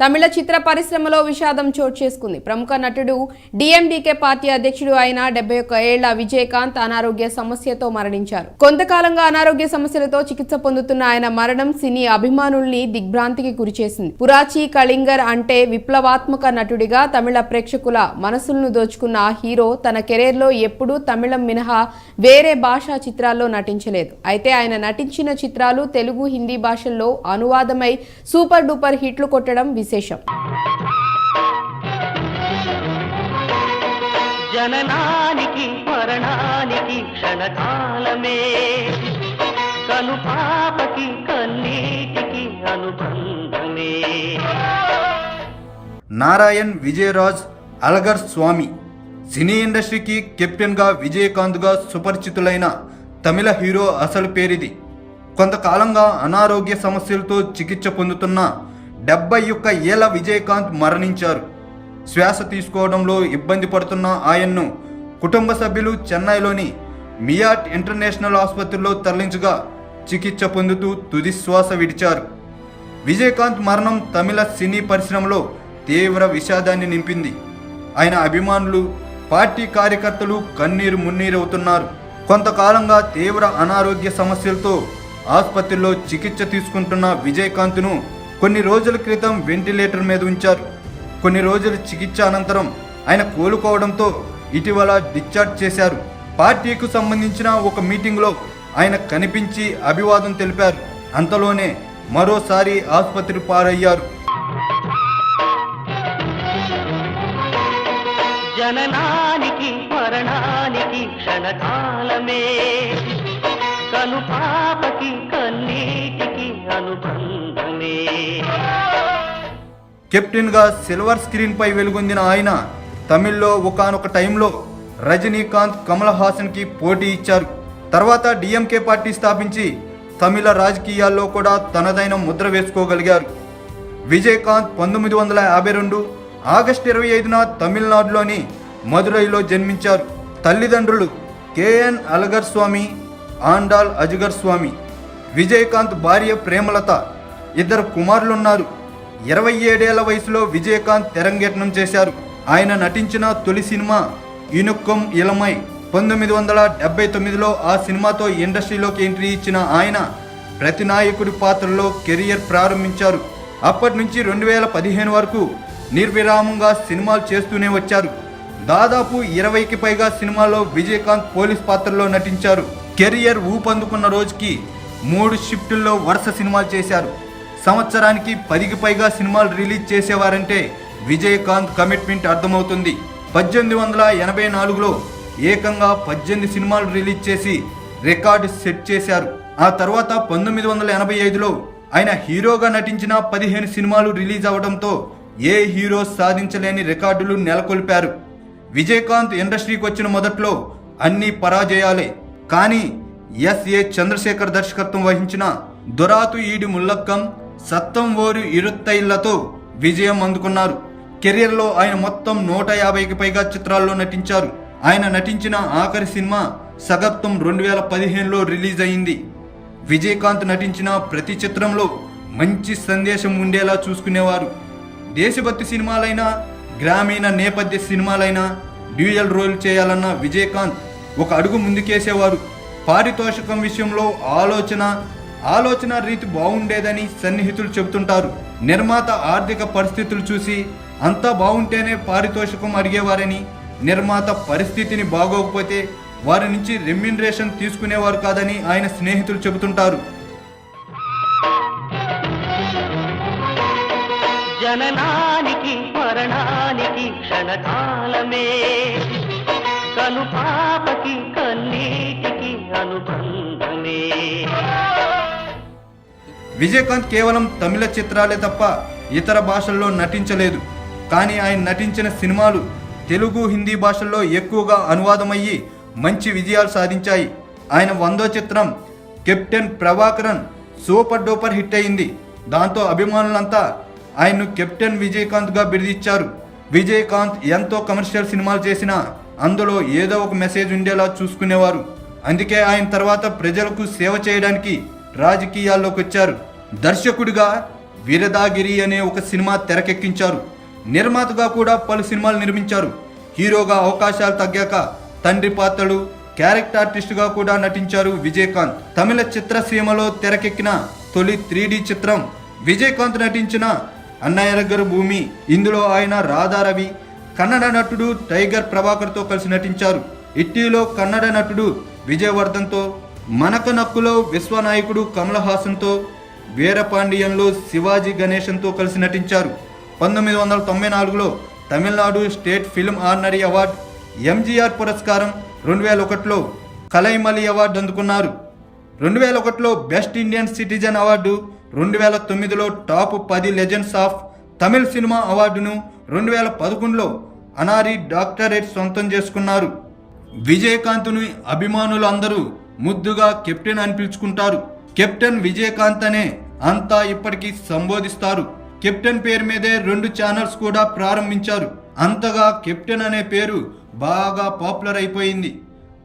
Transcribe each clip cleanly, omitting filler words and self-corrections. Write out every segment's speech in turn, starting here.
తమిళ చిత్ర పరిశ్రమలో విషాదం చోటు చేసుకుంది. ప్రముఖ నటుడు డిఎండికే పార్టీ అధ్యక్షుడు అయిన 71 ఏళ్ల విజయకాంత్ అనారోగ్య సమస్యతో మరణించారు. కొంతకాలంగా అనారోగ్య సమస్యలతో చికిత్స పొందుతున్న ఆయన మరణం సినీ అభిమానుల్ని దిగ్భ్రాంతికి గురిచేసింది. పురాచి కళింగర్ అంటే విప్లవాత్మక నటుడిగా తమిళ ప్రేక్షకుల మనసులను దోచుకున్న ఆ హీరో తన కెరీర్లో ఎప్పుడూ తమిళం మినహా వేరే భాషా చిత్రాల్లో నటించలేదు. అయితే ఆయన నటించిన చిత్రాలు తెలుగు, హిందీ భాషల్లో అనువాదమై సూపర్ డూపర్ హిట్లు కొట్టడం విశేషం. జననానికి మరణానికి క్షణకాలమే, కనుపాపకి కన్నీటికి అనుబంధమే. నారాయణ్ విజయరాజ్ అలగర్ స్వామి సినీ ఇండస్ట్రీకి కెప్టెన్గా విజయకాంత్గా సుపరిచితులైన తమిళ హీరో అసలు పేరిది. కొంతకాలంగా అనారోగ్య సమస్యలతో చికిత్స పొందుతున్న 71 ఏళ్ల విజయకాంత్ మరణించారు. శ్వాస తీసుకోవడంలో ఇబ్బంది పడుతున్న ఆయన్ను కుటుంబ సభ్యులు చెన్నైలోని మియాట్ ఇంటర్నేషనల్ ఆసుపత్రిలో తరలించగా చికిత్స పొందుతూ తుది శ్వాస విడిచారు. విజయకాంత్ మరణం తమిళ సినీ పరిశ్రమలో తీవ్ర విషాదాన్ని నింపింది. ఆయన అభిమానులు, పార్టీ కార్యకర్తలు కన్నీరు మున్నీరవుతున్నారు. కొంతకాలంగా తీవ్ర అనారోగ్య సమస్యలతో ఆసుపత్రిలో చికిత్స తీసుకుంటున్న విజయకాంత్ను కొన్ని రోజుల క్రితం వెంటిలేటర్ మీద ఉంచారు. కొన్ని రోజుల చికిత్స అనంతరం ఆయన కోలుకోవడంతో ఇటీవల డిశ్చార్జ్ చేశారు. పార్టీకు సంబంధించిన ఒక మీటింగ్లో ఆయన కనిపించి అభివాదం తెలిపారు. అంతలోనే మరోసారి ఆసుపత్రి పాలయ్యారు. జననానికి మరణానికి క్షణకాలమే, కనుపాపకి కన్నీటికి అనుబంధమే. కెప్టెన్గా సిల్వర్ స్క్రీన్ పై వెలుగొందిన ఆయన తమిళ్లో ఒకానొక టైంలో రజనీకాంత్, కమల్ హాసన్కి పోటీ ఇచ్చారు. తర్వాత డిఎంకే పార్టీ స్థాపించి తమిళ రాజకీయాల్లో కూడా తనదైన ముద్ర వేసుకోగలిగారు. విజయకాంత్ 1952 ఆగస్టు 25న తమిళనాడులోని మదురైలో జన్మించారు. తల్లిదండ్రులు కేఎన్ అలగర్ స్వామి, ఆండాల్ అజగర్ స్వామి. విజయకాంత్ భార్య ప్రేమలత. 2 కుమారులున్నారు. 27 ఏళ్ల వయసులో విజయకాంత్ తెరంగేట్నం చేశారు. ఆయన నటించిన తొలి సినిమా ఇనుక్కం ఇలమై. 1979లో ఆ సినిమాతో ఇండస్ట్రీలోకి ఎంట్రీ ఇచ్చిన ఆయన ప్రతినాయకుడి పాత్రలో కెరియర్ ప్రారంభించారు. అప్పటి నుంచి 2015 వరకు నిర్విరామంగా సినిమాలు చేస్తూనే వచ్చారు. దాదాపు 20కి పైగా సినిమాల్లో విజయకాంత్ పోలీస్ పాత్రలో నటించారు. కెరియర్ ఊపందుకున్న రోజుకి 3 షిఫ్టుల్లో వరుస సినిమాలు చేశారు. సంవత్సరానికి 10కి పైగా సినిమాలు రిలీజ్ చేసేవారంటే విజయకాంత్ కమిట్మెంట్ అర్థమవుతుంది. 1884లో ఏకంగా 18 సినిమాలు రిలీజ్ చేసి రికార్డు సెట్ చేశారు. ఆ తర్వాత 1985లో ఆయన హీరోగా నటించిన 15 సినిమాలు రిలీజ్ అవడంతో ఏ హీరో సాధించలేని రికార్డులు నెలకొల్పారు. విజయకాంత్ ఇండస్ట్రీకి వచ్చిన మొదట్లో అన్ని పరాజయాలే. కానీ ఎస్ఏ చంద్రశేఖర్ దర్శకత్వం వహించిన దొరాతు ఈడి ముల్లక్కం, సత్తం ఓరు ఇరుత్తైళ్లతో విజయం అందుకున్నారు. కెరియర్లో ఆయన మొత్తం 150కి పైగా చిత్రాల్లో నటించారు. ఆయన నటించిన ఆఖరి సినిమా సగత్వం 2015లో రిలీజ్ అయింది. విజయకాంత్ నటించిన ప్రతి చిత్రంలో మంచి సందేశం ఉండేలా చూసుకునేవారు. దేశభక్తి సినిమాలైనా, గ్రామీణ నేపథ్య సినిమాలైనా డ్యూయల్ రోల్ చేయాలన్న విజయకాంత్ ఒక అడుగు ముందుకేసేవారు. పారితోషికం విషయంలో ఆలోచన రీతి బాగుండేదని సన్నిహితులు చెబుతుంటారు. నిర్మాత ఆర్థిక పరిస్థితులు చూసి అంతా బాగుంటేనే పారితోషికం అడిగేవారని, నిర్మాత పరిస్థితిని బాగోకపోతే వారి నుంచి రెమ్యునరేషన్ తీసుకునేవారు కాదని ఆయన స్నేహితులు చెబుతుంటారు. జననానికి మరణానికి క్షణకాలమే, కనుపాపకి కన్నీటికి అనుబంధమే. విజయకాంత్ కేవలం తమిళ చిత్రాలే తప్ప ఇతర భాషల్లో నటించలేదు. కానీ ఆయన నటించిన సినిమాలు తెలుగు, హిందీ భాషల్లో ఎక్కువగా అనువాదమయ్యి మంచి విజయాలు సాధించాయి. ఆయన 100వ చిత్రం captain Prabhakaran super duper hit అయింది. దాంతో అభిమానులంతా ఆయన్ను కెప్టెన్ విజయకాంత్గా బిరుదిచ్చారు. విజయకాంత్ ఎంతో కమర్షియల్ సినిమాలు చేసినా అందులో ఏదో ఒక మెసేజ్ ఉండేలా చూసుకునేవారు. అందుకే ఆయన తర్వాత ప్రజలకు సేవ చేయడానికి రాజకీయాల్లోకి వచ్చారు. దర్శకుడిగా వీరదాగిరి అనే ఒక సినిమా తెరకెక్కించారు. నిర్మాతగా కూడా పలు సినిమాలు నిర్మించారు. హీరోగా అవకాశాలు తగ్గాక తండ్రి పాత్రలు, క్యారెక్టర్ ఆర్టిస్టుగా కూడా నటించారు విజయకాంత్. తమిళ చిత్రసీమలో తెరకెక్కిన తొలి 3D చిత్రం విజయకాంత్ నటించిన అన్నయ్యగారు భూమి. ఇందులో ఆయన రాధారవి, కన్నడ నటుడు టైగర్ ప్రభాకర్తో కలిసి నటించారు. ఇట్టీలో కన్నడ నటుడు విజయవర్ధన్తో, మనక నక్కులో విశ్వనాయకుడు కమల్ హాసన్తో, వీరపాండియన్లో శివాజీ గణేశన్తో కలిసి నటించారు. 1994లో Tamil Nadu state film honorary award, MGR పురస్కారం, 2001లో కలైమలి అవార్డు అందుకున్నారు. 2001లో బెస్ట్ ఇండియన్ సిటిజన్ అవార్డు, 2009లో top 10 legends of Tamil cinema అవార్డును, 2011లో అనారీ డాక్టరేట్ సొంతం చేసుకున్నారు. విజయకాంత్ను అభిమానులు అందరూ ముద్దుగా కెప్టెన్ అని పిలుచుకుంటారు. కెప్టెన్ విజయకాంత్ అనే అంతా ఇప్పటికీ సంబోధిస్తారు. కెప్టెన్ పేరు మీదే 2 ఛానల్స్ కూడా ప్రారంభించారు. అంతగా కెప్టెన్ అనే పేరు బాగా పాపులర్ అయిపోయింది.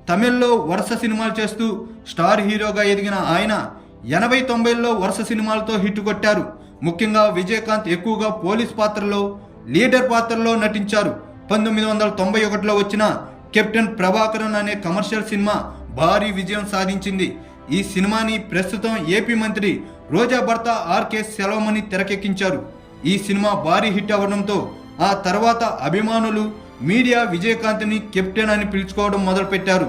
తమిళ్లో వరుస సినిమాలు చేస్తూ స్టార్ హీరోగా ఎదిగిన ఆయన 80-90ల్లో వరుస సినిమాలతో హిట్ కొట్టారు. ముఖ్యంగా విజయకాంత్ ఎక్కువగా పోలీస్ పాత్రలో, లీడర్ పాత్రలో నటించారు. 1991లో వచ్చిన కెప్టెన్ ప్రభాకరన్ అనే కమర్షియల్ సినిమా భారీ విజయం సాధించింది. ఈ సినిమాని ప్రస్తుతం ఏపీ మంత్రి రోజా భర్త ఆర్కే సెలవమణి తెరకెక్కించారు. ఈ సినిమా భారీ హిట్ అవ్వడంతో ఆ తర్వాత అభిమానులు, మీడియా విజయకాంత్ని కెప్టెన్ అని పిలుచుకోవడం మొదలుపెట్టారు.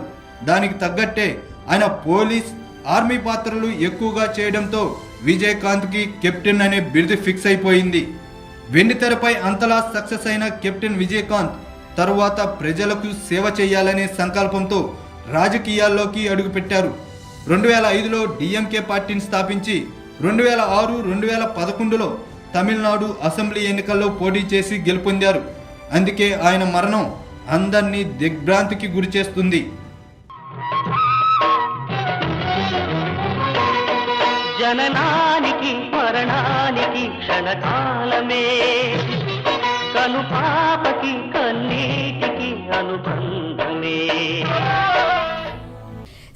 దానికి తగ్గట్టే ఆయన పోలీస్, ఆర్మీ పాత్రలు ఎక్కువగా చేయడంతో విజయకాంత్కి కెప్టెన్ అనే బిరుదు ఫిక్స్ అయిపోయింది. వెండితెరపై అంతలా సక్సెస్ అయిన కెప్టెన్ విజయకాంత్ తరువాత ప్రజలకు సేవ చేయాలనే సంకల్పంతో రాజకీయాల్లోకి అడుగుపెట్టారు. 2005లో డిఎంకే పార్టీని స్థాపించి 2006, 2011లో తమిళనాడు అసెంబ్లీ ఎన్నికల్లో పోటీ చేసి గెలుపొందారు. అందుకే ఆయన మరణం అందరినీ దిగ్భ్రాంతికి గురి చేస్తుంది. జననానికి మరణానికి క్షణకాలమే, కను పాపకి కన్నీటికి అనుబంధమే.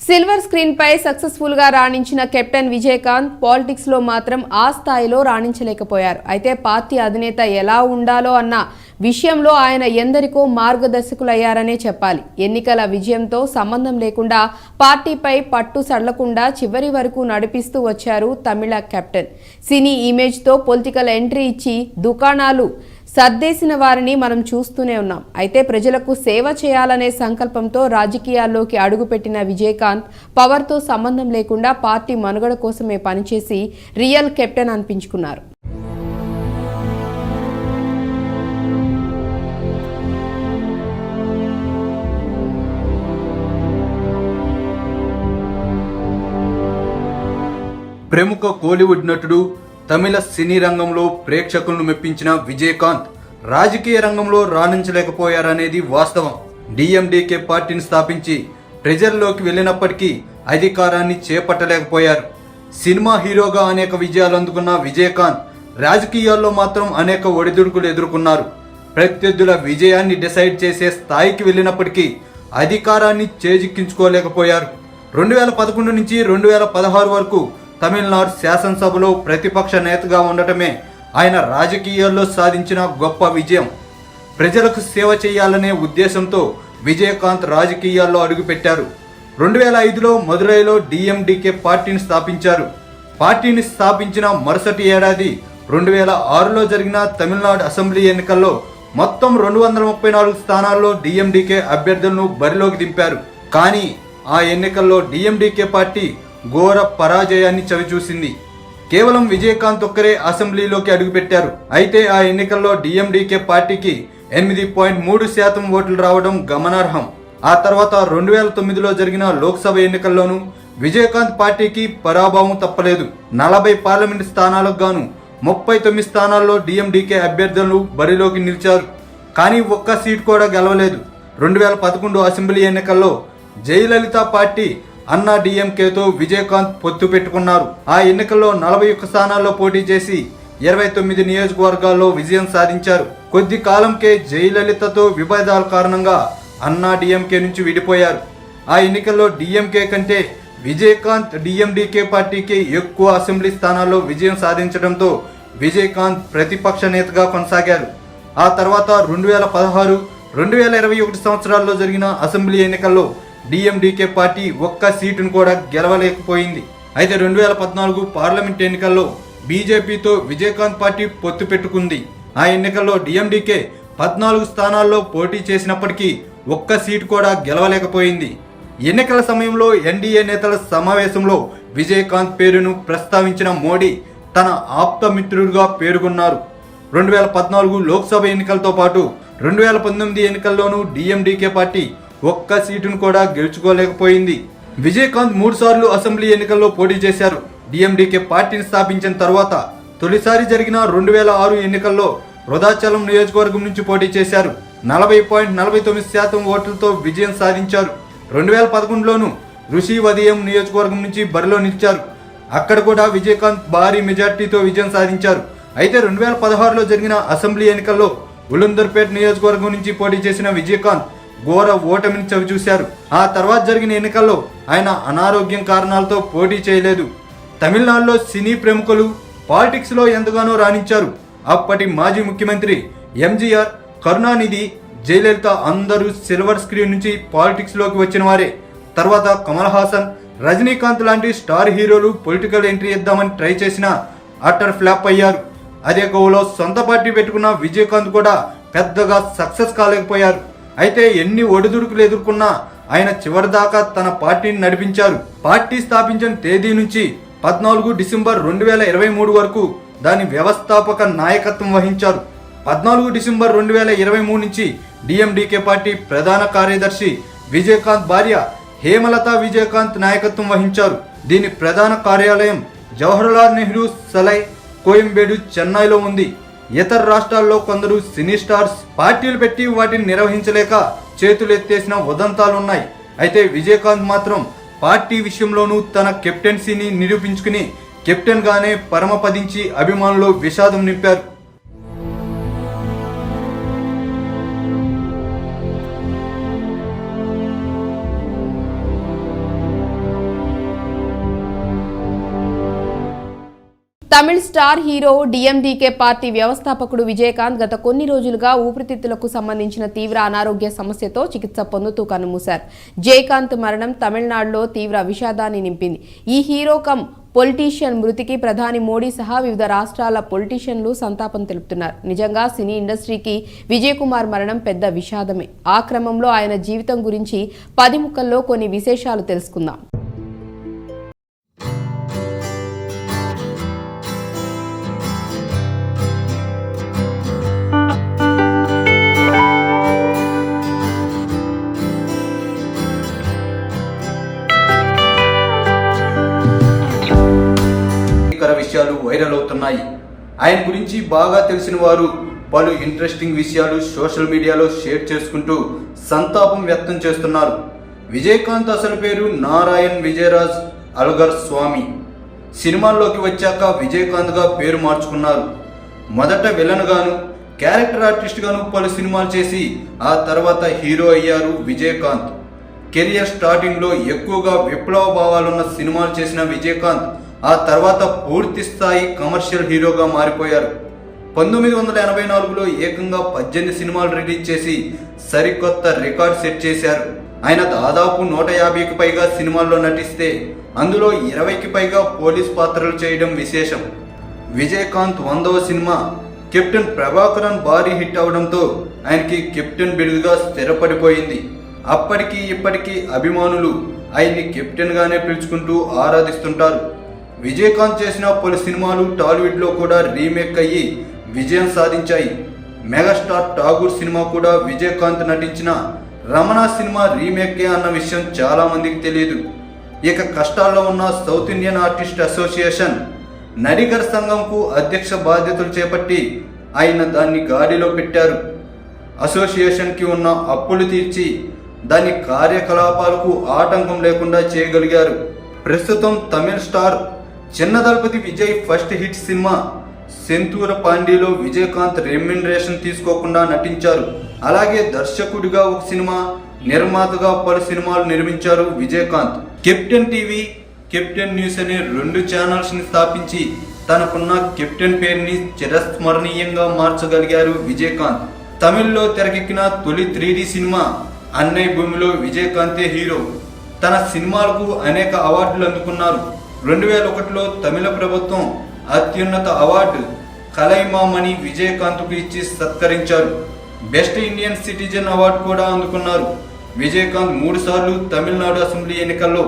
సిల్వర్ స్క్రీన్ పై సక్సెస్ఫుల్ గా రాణించిన కెప్టెన్ విజయకాంత్ పాలిటిక్స్ లో మాత్రం ఆ స్థాయిలో రాణించలేకపోయారు. అయితే పార్టీ అధినేత ఎలా ఉండాలో అన్న విషయంలో ఆయన ఎందరికో మార్గదర్శకులయ్యారనే చెప్పాలి. ఎన్నికల విజయంతో సంబంధం లేకుండా పార్టీపై పట్టు సడలకుండా చివరి వరకు నడిపిస్తూ వచ్చారు తమిళ కెప్టెన్. సినీ ఇమేజ్తో పొలిటికల్ ఎంట్రీ ఇచ్చి దుకాణాలు సర్దేసిన వారిని మనం చూస్తూనే ఉన్నాం. అయితే ప్రజలకు సేవ చేయాలనే సంకల్పంతో రాజకీయాల్లోకి అడుగుపెట్టిన విజయకాంత్ పవర్తో సంబంధం లేకుండా పార్టీ మనుగడ కోసమే పనిచేసి రియల్ కెప్టెన్ అనిపించుకున్నారు. ప్రముఖ కోలీవుడ్ నటుడు, తమిళ సినీ రంగంలో ప్రేక్షకులను మెప్పించిన విజయకాంత్ రాజకీయ రంగంలో రాణించలేకపోయారనేది వాస్తవం. డిఎండికే పార్టీని స్థాపించి ప్రజల్లోకి వెళ్ళినప్పటికీ అధికారాన్ని చేపట్టలేకపోయారు. సినిమా హీరోగా అనేక విజయాలు అందుకున్న విజయకాంత్ రాజకీయాల్లో మాత్రం అనేక ఒడిదుడుకులు ఎదుర్కొన్నారు. ప్రత్యర్థుల విజయాన్ని డిసైడ్ చేసే స్థాయికి వెళ్ళినప్పటికీ అధికారాన్ని చేజిక్కించుకోలేకపోయారు. 2011 నుంచి 2016 వరకు తమిళనాడు శాసనసభలో ప్రతిపక్ష నేతగా ఉండటమే ఆయన రాజకీయాల్లో సాధించిన గొప్ప విజయం. ప్రజలకు సేవ చేయాలనే ఉద్దేశంతో విజయకాంత్ రాజకీయాల్లో అడుగుపెట్టారు. 2005లో మదురైలో డిఎండికే పార్టీని స్థాపించారు. పార్టీని స్థాపించిన మరుసటి ఏడాది 2006లో జరిగిన తమిళనాడు అసెంబ్లీ ఎన్నికల్లో మొత్తం 234 స్థానాల్లో డిఎండికే అభ్యర్థులను బరిలోకి దింపారు. కానీ ఆ ఎన్నికల్లో డిఎండికే పార్టీ ఘోర పరాజయాన్ని చవిచూసింది. కేవలం విజయకాంత్ ఒక్కరే అసెంబ్లీలోకి అడుగుపెట్టారు. అయితే ఆ ఎన్నికల్లో డిఎండికే పార్టీకి 8.3% ఓట్లు రావడం గమనార్హం. ఆ తర్వాత 2009లో జరిగిన లోక్సభ ఎన్నికల్లోనూ విజయకాంత్ పార్టీకి పరాభవం తప్పలేదు. 40 పార్లమెంటు స్థానాలకు గాను 39 స్థానాల్లో డిఎండికే అభ్యర్థులు బరిలోకి నిలిచారు. కానీ ఒక్క సీట్ కూడా గెలవలేదు. 2011 అసెంబ్లీ ఎన్నికల్లో జయలలిత పార్టీ అన్నా డిఎంకేతో విజయకాంత్ పొత్తు పెట్టుకున్నారు. ఆ ఎన్నికల్లో 41 స్థానాల్లో పోటీ చేసి 29 నియోజకవర్గాల్లో విజయం సాధించారు. కొద్ది కాలంకే జయలలితతో విభేదాల కారణంగా అన్నా డిఎంకే నుంచి విడిపోయారు. ఆ ఎన్నికల్లో డిఎంకే కంటే విజయకాంత్ డిఎండికే పార్టీకి ఎక్కువ అసెంబ్లీ స్థానాల్లో విజయం సాధించడంతో విజయకాంత్ ప్రతిపక్ష నేతగా కొనసాగారు. ఆ తర్వాత 2016, 2021 సంవత్సరాల్లో జరిగిన అసెంబ్లీ ఎన్నికల్లో డిఎండికే పార్టీ ఒక్క సీటును కూడా గెలవలేకపోయింది. అయితే 2014 పార్లమెంట్ ఎన్నికల్లో బీజేపీతో విజయకాంత్ పార్టీ పొత్తు పెట్టుకుంది. ఆ ఎన్నికల్లో డిఎండికే 14 స్థానాల్లో పోటీ చేసినప్పటికీ ఒక్క సీటు కూడా గెలవలేకపోయింది. ఎన్నికల సమయంలో ఎన్డీఏ నేతల సమావేశంలో విజయకాంత్ పేరును ప్రస్తావించిన మోడీ తన ఆప్త మిత్రుడిగా పేర్కొన్నారు. 2014 లోక్సభ ఎన్నికలతో పాటు 2019 ఎన్నికల్లోనూ డిఎండికే పార్టీ ఒక్క సీటును కూడా గెలుచుకోలేకపోయింది. విజయకాంత్ 3 సార్లు అసెంబ్లీ ఎన్నికల్లో పోటీ చేశారు. డిఎండికే పార్టీని స్థాపించిన తర్వాత తొలిసారి జరిగిన 2006 ఎన్నికల్లో వృధాచలం నియోజకవర్గం నుంచి పోటీ చేశారు. 40.49% ఓట్లతో విజయం సాధించారు. 2011లోనూ ఋషివదయం నియోజకవర్గం నుంచి బరిలో నిలిచారు. అక్కడ కూడా విజయకాంత్ భారీ మెజార్టీతో విజయం సాధించారు. అయితే 2016లో జరిగిన అసెంబ్లీ ఎన్నికల్లో ఉలందర్పేట్ నియోజకవర్గం నుంచి పోటీ చేసిన విజయకాంత్ ఘోర ఓటమిని చవిచూశారు. ఆ తర్వాత జరిగిన ఎన్నికల్లో ఆయన అనారోగ్యం కారణాలతో పోటీ చేయలేదు. తమిళనాడులో సినీ ప్రముఖులు పాలిటిక్స్లో ఎంతగానో రాణించారు. అప్పటి మాజీ ముఖ్యమంత్రి ఎంజీఆర్, కరుణానిధి, జయలలిత అందరూ సిల్వర్ స్క్రీన్ నుంచి పాలిటిక్స్లోకి వచ్చిన వారే. తర్వాత కమల్ హాసన్, రజనీకాంత్ లాంటి స్టార్ హీరోలు పొలిటికల్ ఎంట్రీ ఇద్దామని ట్రై చేసినా అట్టర్ ఫ్లాప్ అయ్యారు. అదే కోవలో సొంత పార్టీ పెట్టుకున్న విజయకాంత్ కూడా పెద్దగా సక్సెస్ కాలేకపోయారు. అయితే ఎన్ని ఒడిదుడుకులు ఎదుర్కొన్నా ఆయన చివరిదాకా తన పార్టీని నడిపించారు. పార్టీ స్థాపించిన తేదీ నుంచి 14 డిసెంబర్ 2023 వరకు దాని వ్యవస్థాపక నాయకత్వం వహించారు. 14 డిసెంబర్ 2023 నుంచి డిఎండికే పార్టీ ప్రధాన కార్యదర్శి విజయకాంత్ భార్య హేమలత విజయకాంత్ నాయకత్వం వహించారు. దీని ప్రధాన కార్యాలయం జవహర్లాల్ నెహ్రూ సలై, కోయంబేడు, చెన్నైలో ఉంది. ఇతర రాష్ట్రాల్లో కొందరు సినీ స్టార్స్ పార్టీలు పెట్టి వాటిని నిర్వహించలేక చేతులు ఎత్తేసిన ఉదంతాలున్నాయి. అయితే విజయకాంత్ మాత్రం పార్టీ విషయంలోనూ తన కెప్టెన్సీని నిరూపించుకుని కెప్టెన్ గానే పరమపదించి అభిమానులు విషాదం నింపారు. తమిళ స్టార్ హీరో డిఎండికే పార్టీ వ్యవస్థాపకుడు విజయకాంత్ గత కొన్ని రోజులుగా ఊపిరితిత్తులకు సంబంధించిన తీవ్ర అనారోగ్య సమస్యతో చికిత్స పొందుతూ కన్నుమూశారు. జయకాంత్ మరణం తమిళనాడులో తీవ్ర విషాదాన్ని నింపింది. ఈ హీరో కమ్ పొలిటీషియన్ మృతికి ప్రధాని మోడీ సహా వివిధ రాష్ట్రాల పొలిటీషియన్లు సంతాపం తెలుపుతున్నారు. నిజంగా సినీ ఇండస్ట్రీకి విజయ్ కుమార్ మరణం పెద్ద విషాదమే. ఆ క్రమంలో ఆయన జీవితం గురించి 10 ముక్కల్లో కొన్ని విశేషాలు తెలుసుకుందాం. విషయాలు వైరల్ అవుతున్నాయి. ఆయన గురించి బాగా తెలిసిన వారు పలు ఇంట్రెస్టింగ్ విషయాలు సోషల్ మీడియాలో షేర్ చేసుకుంటూ సంతాపం వ్యక్తం చేస్తున్నారు. విజయకాంత్ అసలు పేరు నారాయణ్ విజయరాజ్ అల్గర్ స్వామి. సినిమాల్లోకి వచ్చాక విజయకాంత్ గా పేరు మార్చుకున్నారు. మొదట విలన్ గాను, క్యారెక్టర్ ఆర్టిస్ట్ గాను పలు సినిమాలు చేసి ఆ తర్వాత హీరో అయ్యారు విజయకాంత్. కెరియర్ స్టార్టింగ్ లో ఎక్కువగా విప్లవ భావాలున్న సినిమాలు చేసిన విజయకాంత్ ఆ తర్వాత పూర్తి స్థాయి కమర్షియల్ హీరోగా మారిపోయారు. 1984లో ఏకంగా 18 సినిమాలు రిలీజ్ చేసి సరికొత్త రికార్డ్ సెట్ చేశారు. ఆయన దాదాపు 150కి పైగా సినిమాల్లో నటిస్తే అందులో 20కి పైగా పోలీస్ పాత్రలు చేయడం విశేషం. విజయకాంత్ 100వ సినిమా కెప్టెన్ ప్రభాకరన్ భారీ హిట్ అవడంతో ఆయనకి కెప్టెన్ బిరుదుగా స్థిరపడిపోయింది. అప్పటికి ఇప్పటికీ అభిమానులు ఆయన్ని కెప్టెన్ గానే పిలుచుకుంటూ ఆరాధిస్తుంటారు. విజయకాంత్ చేసిన పలు సినిమాలు టాలీవుడ్ లో కూడా రీమేక్ అయ్యి విజయం సాధించాయి. మెగాస్టార్ ఠాగూర్ సినిమా కూడా విజయకాంత్ నటించిన రమణ సినిమా రీమేకే అన్న విషయం చాలా మందికి తెలియదు. ఇక కష్టాల్లో ఉన్న south Indian artist association Nadigar సంఘంకు అధ్యక్ష బాధ్యతలు చేపట్టి ఆయన దాన్ని గాడిలో పెట్టారు. అసోసియేషన్కి ఉన్న అప్పులు తీర్చి దాని కార్యకలాపాలకు ఆటంకం లేకుండా చేయగలిగారు. ప్రస్తుతం Tamil star Chinna Thalapathy Vijay first hit cinema Senthoora పాండీలో విజయకాంత్ రెమ్యునరేషన్ తీసుకోకుండా నటించారు. అలాగే దర్శకుడిగా ఒక సినిమా, నిర్మాతగా పలు సినిమాలు నిర్మించారు Vijayakanth. Captain TV, captain news అనే 2 ఛానల్స్ ని స్థాపించి తనకున్న కెప్టెన్ పేరుని చిరస్మరణీయంగా మార్చగలిగారు విజయకాంత్. తమిళ్లో తెరకెక్కిన తొలి 3D సినిమా అన్నయ్య భూమిలో విజయకాంతే హీరో. తన సినిమాలకు అనేక అవార్డులు అందుకున్నారు. 2001లో తమిళ ప్రభుత్వం అత్యున్నత అవార్డు కలైమామణి విజయకాంత్కు ఇచ్చి సత్కరించారు. బెస్ట్ ఇండియన్ సిటిజన్ అవార్డు కూడా అందుకున్నారు. విజయకాంత్ 3 సార్లు తమిళనాడు అసెంబ్లీ ఎన్నికల్లో